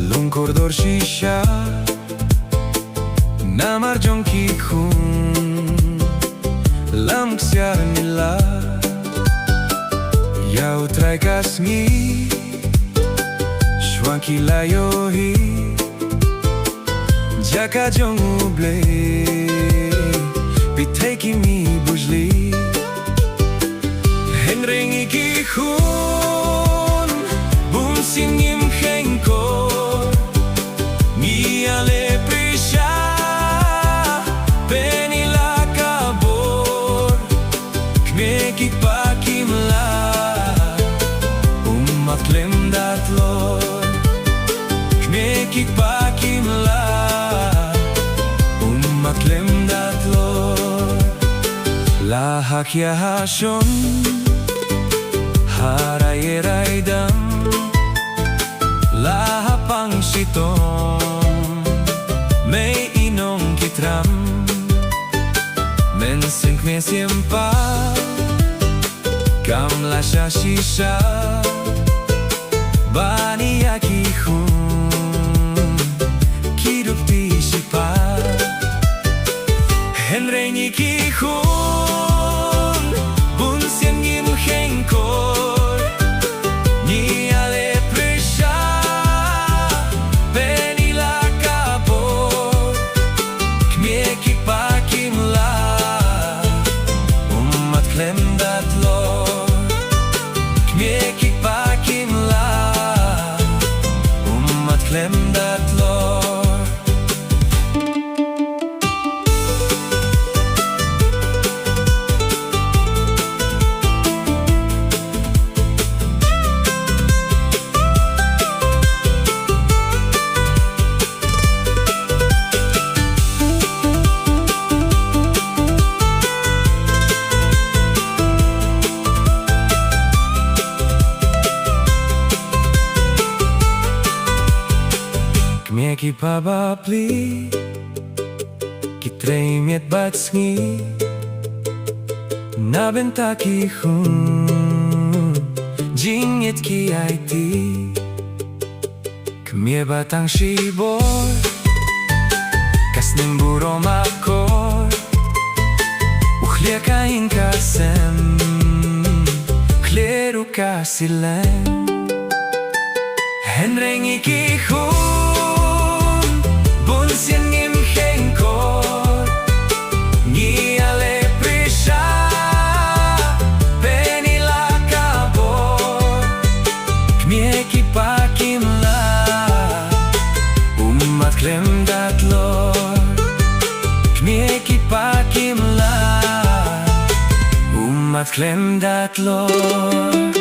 Lungkordor și șa N-amar jonchi khun Lam xiar nila Yau trai kasmi Shwanki la yohi Jaka jong uble Piteki mi bujli Henrengi ki khun Bun singim khenko Mi ale prisha Penila kabor Kmeki pakim la Matlem datlor Kmeki pakim la Matlem datlor La hakya hashon Harairaidam La hapang shiton May inong kitram Mensing kmesiempa Kam la shashisha Bani yaki khun Kirupti shipa Henrengi ki khun Bun sien ngim khenkor Ni ale prisha Penila kabor Kmieki pakim la Mat klem datlor Kmieki pakim la Klem datlor Kmieki pabapli Kitrei miet batsngi Nabenta ki khun Jinget ki aiti Kmie batang shibor Kasnim buro makor Uchlia kain kasem Kleru kasilem Henrengi ki khun Sien ngim khenkor Ni ale prisha Penila kabor Kmieki pakim la Mat klem datlor Kmieki pakim la Mat klem datlor